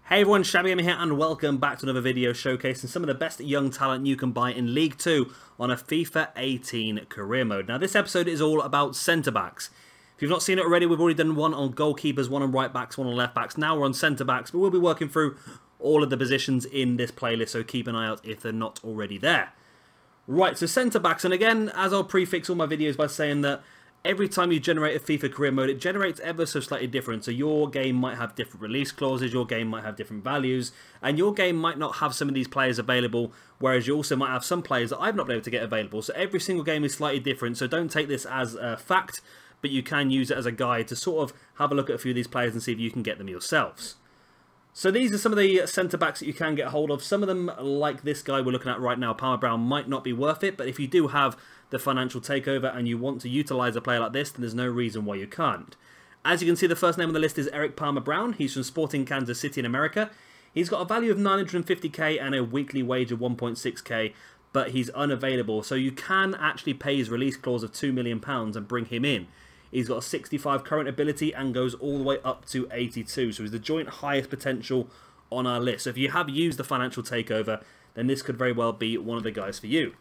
Hey everyone, Shabby Gamer here and welcome back to another video showcasing some of the best young talent you can buy in League 2 on a FIFA 18 career mode. Now this episode is all about centre backs. If you've not seen it already, we've already done one on goalkeepers, one on right backs, one on left backs. Now we're on centre backs, but we'll be working through all of the positions in this playlist, so keep an eye out if they're not already there. Right, so centre backs, and again, as I'll prefix all my videos by saying that every time you generate a FIFA career mode, it generates ever so slightly different. So your game might have different release clauses, your game might have different values, and your game might not have some of these players available, whereas you also might have some players that I've not been able to get available. So every single game is slightly different, so don't take this as a fact, but you can use it as a guide to sort of have a look at a few of these players and see if you can get them yourselves. So these are some of the centre-backs that you can get hold of. Some of them, like this guy we're looking at right now, Palmer Brown, might not be worth it, but if you do have the financial takeover and you want to utilise a player like this, then there's no reason why you can't. As you can see, the first name on the list is Eric Palmer Brown. He's from Sporting Kansas City in America. He's got a value of 950k and a weekly wage of 1.6k, but he's unavailable. So you can actually pay his release clause of £2 million and bring him in. He's got a 65 current ability and goes all the way up to 82. So he's the joint highest potential on our list. So if you have used the financial takeover, then this could very well be one of the guys for you.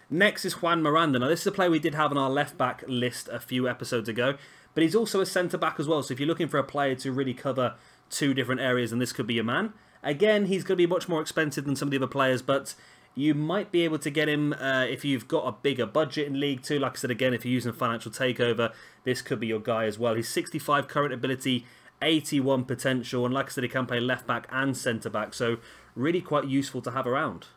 Next is Quan Miranda. Now this is a player we did have on our left back list a few episodes ago, but he's also a centre back as well. So if you're looking for a player to really cover two different areas, then this could be your man. Again, he's going to be much more expensive than some of the other players, but you might be able to get him if you've got a bigger budget in League 2. Like I said, again, if you're using financial takeover, this could be your guy as well. He's 65 current ability, 81 potential, and like I said, he can play left back and centre back, so really quite useful to have around.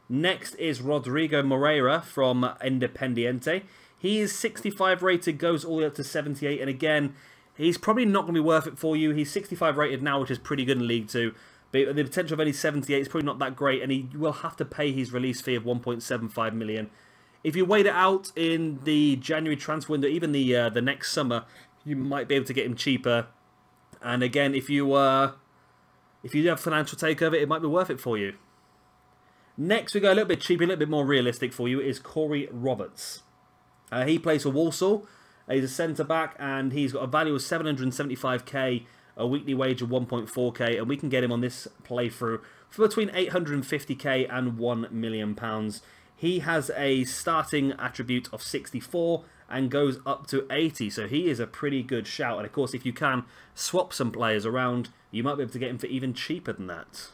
Next is Rodrigo Moreira from Independiente. He is 65 rated, goes all the way up to 78, and again, he's probably not going to be worth it for you. He's 65 rated now, which is pretty good in League 2. But the potential of only 78 is probably not that great, and he will have to pay his release fee of 1.75 million. If you wait it out in the January transfer window, even the next summer, you might be able to get him cheaper. And again, if you have financial takeover, it might be worth it for you. Next, we go a little bit cheaper, a little bit more realistic for you, is Corey Roberts. He plays for Walsall. He's a centre back, and he's got a value of 775k. A weekly wage of 1.4k, and we can get him on this playthrough for between 850k and £1 million. He has a starting attribute of 64 and goes up to 80, so he is a pretty good shout. And of course, if you can swap some players around, you might be able to get him for even cheaper than that.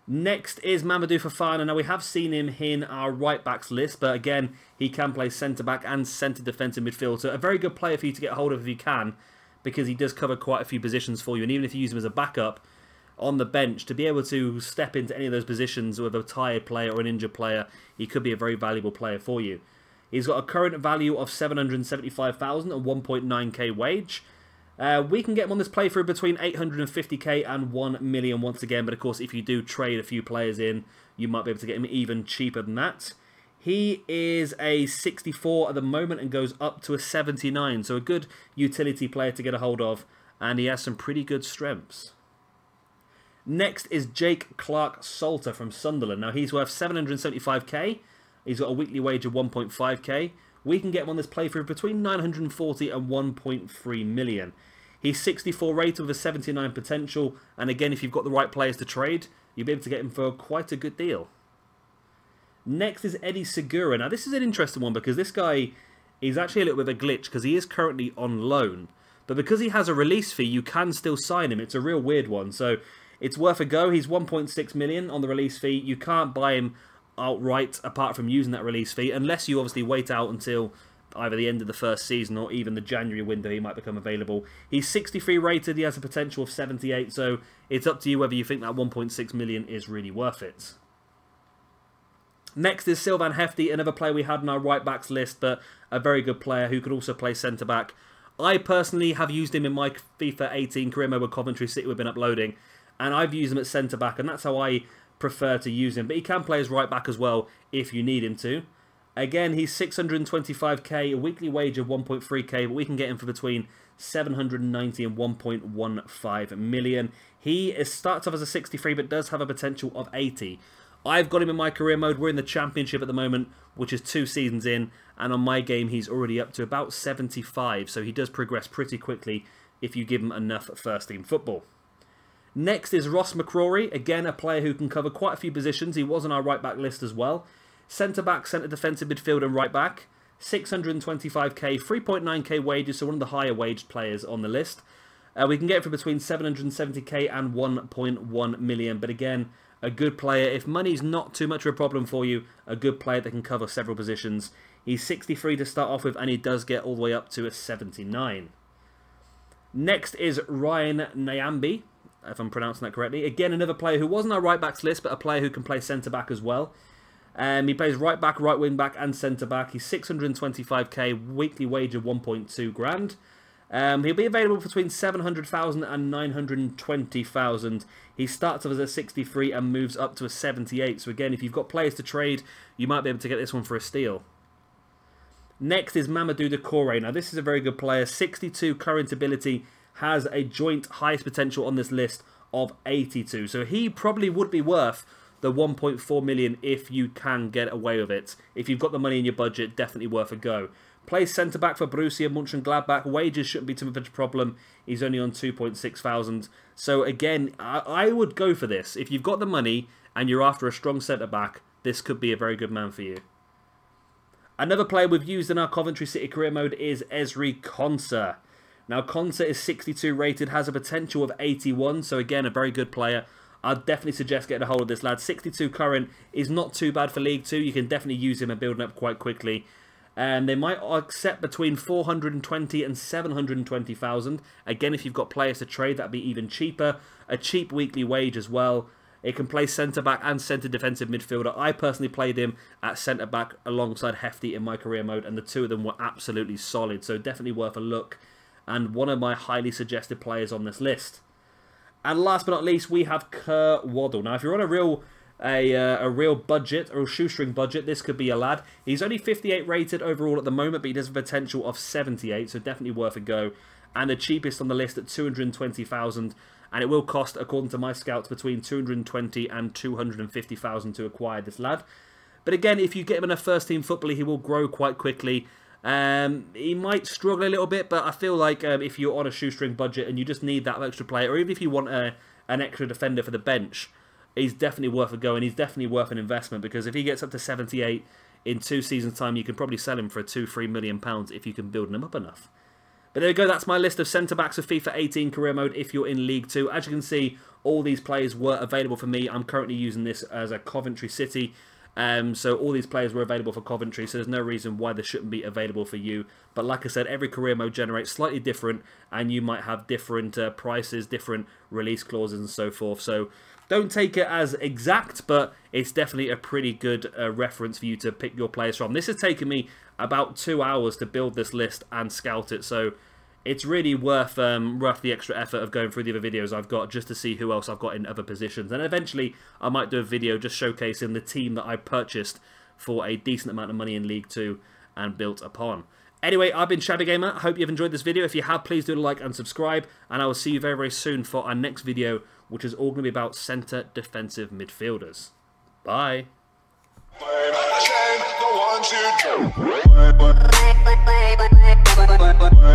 Next is Mamadou Sakho. Now we have seen him in our right backs list, but again, he can play centre back and centre defensive midfield, so a very good player for you to get hold of if you can, because he does cover quite a few positions for you. And even if you use him as a backup on the bench, to be able to step into any of those positions with a tired player or an injured player, he could be a very valuable player for you. He's got a current value of 775,000 and 1.9k wage. We can get him on this playthrough between 850k and 1 million once again, but of course if you do trade a few players in, you might be able to get him even cheaper than that. He is a 64 at the moment and goes up to a 79. So a good utility player to get a hold of. And he has some pretty good strengths. Next is Jake Clark-Salter from Sunderland. Now he's worth 775k. He's got a weekly wage of 1.5k. We can get him on this playthrough between 940 and 1.3 million. He's 64 rated with a 79 potential. And again, if you've got the right players to trade, you'll be able to get him for quite a good deal. Next is Eddie Segura. Now this is an interesting one because this guy is actually a little bit of a glitch because he is currently on loan. But because he has a release fee, you can still sign him. It's a real weird one. So it's worth a go. He's 1.6 million on the release fee. You can't buy him outright apart from using that release fee, unless you obviously wait out until either the end of the first season or even the January window he might become available. He's 63 rated. He has a potential of 78. So it's up to you whether you think that 1.6 million is really worth it. Next is Silvan Higuita, another player we had on our right backs list, but a very good player who could also play centre back. I personally have used him in my FIFA 18 career mode with Coventry City we've been uploading, and I've used him at centre back, and that's how I prefer to use him. But he can play as right back as well if you need him to. Again, he's 625k, a weekly wage of 1.3k, but we can get him for between 790 and 1.15 million. He starts off as a 63, but does have a potential of 80. I've got him in my career mode. We're in the Championship at the moment, which is 2 seasons in. And on my game, he's already up to about 75. So he does progress pretty quickly if you give him enough first-team football. Next is Ross McCrory, again a player who can cover quite a few positions. He was on our right-back list as well. Centre-back, centre defensive midfield and right-back. 625k, 3.9k wages, so one of the higher waged players on the list. We can get it for between 770k and 1.1 million, but again, a good player. If money's not too much of a problem for you, a good player that can cover several positions. He's 63 to start off with, and he does get all the way up to a 79. Next is Ryan Namby, if I'm pronouncing that correctly. Again, another player who wasn't our right-backs list, but a player who can play centre-back as well. He plays right-back, right wing-back, and centre-back. He's 625k, weekly wage of 1.2 grand. He'll be available between 700,000 and 920,000. He starts off as a 63 and moves up to a 78. So again, if you've got players to trade, you might be able to get this one for a steal. Next is Mamadou Sakho. Now this is a very good player. 62 current ability, has a joint highest potential on this list of 82. So he probably would be worth the 1.4 million if you can get away with it. If you've got the money in your budget, definitely worth a go. Plays centre-back for Borussia Mönchengladbach. Wages shouldn't be too much of a problem. He's only on 2.6 thousand. So again, I would go for this. If you've got the money and you're after a strong centre-back, this could be a very good man for you. Another player we've used in our Coventry City career mode is Ezri Konsa. Now Konsa is 62 rated, has a potential of 81. So again, a very good player. I'd definitely suggest getting a hold of this lad. 62 current is not too bad for League 2. You can definitely use him and build him up quite quickly. And they might accept between 420 and 720,000. Again, if you've got players to trade, that'd be even cheaper. A cheap weekly wage as well. It can play centre-back and centre defensive midfielder. I personally played him at centre-back alongside Hefty in my career mode, and the two of them were absolutely solid. So definitely worth a look. And one of my highly suggested players on this list. And last but not least, we have Kerr Waddell. Now, if you're on a real budget, or a shoestring budget, this could be a lad. He's only 58 rated overall at the moment, but he does have a potential of 78, so definitely worth a go. And the cheapest on the list at 220,000, and it will cost, according to my scouts, between 220 and 250,000 to acquire this lad. But again, if you get him in a first-team footballer, he will grow quite quickly. He might struggle a little bit, but I feel like if you're on a shoestring budget and you just need that extra player, or even if you want an extra defender for the bench, he's definitely worth a go, and he's definitely worth an investment, because if he gets up to 78 in 2 seasons' time, you can probably sell him for £2-3 million if you can build him up enough. But there we go, that's my list of centre-backs of FIFA 18 career mode if you're in League 2. As you can see, all these players were available for me. I'm currently using this as a Coventry City. So all these players were available for Coventry, so there's no reason why they shouldn't be available for you. But like I said, every career mode generates slightly different, and you might have different prices, different release clauses and so forth. So don't take it as exact, but it's definitely a pretty good reference for you to pick your players from. This has taken me about 2 hours to build this list and scout it, so it's really worth the extra effort of going through the other videos I've got just to see who else I've got in other positions. And eventually I might do a video just showcasing the team that I purchased for a decent amount of money in League 2 and built upon. Anyway, I've been Shabby Gamer. I hope you've enjoyed this video. If you have, please do like and subscribe. And I will see you very, very soon for our next video, which is all going to be about centre defensive midfielders. Bye. The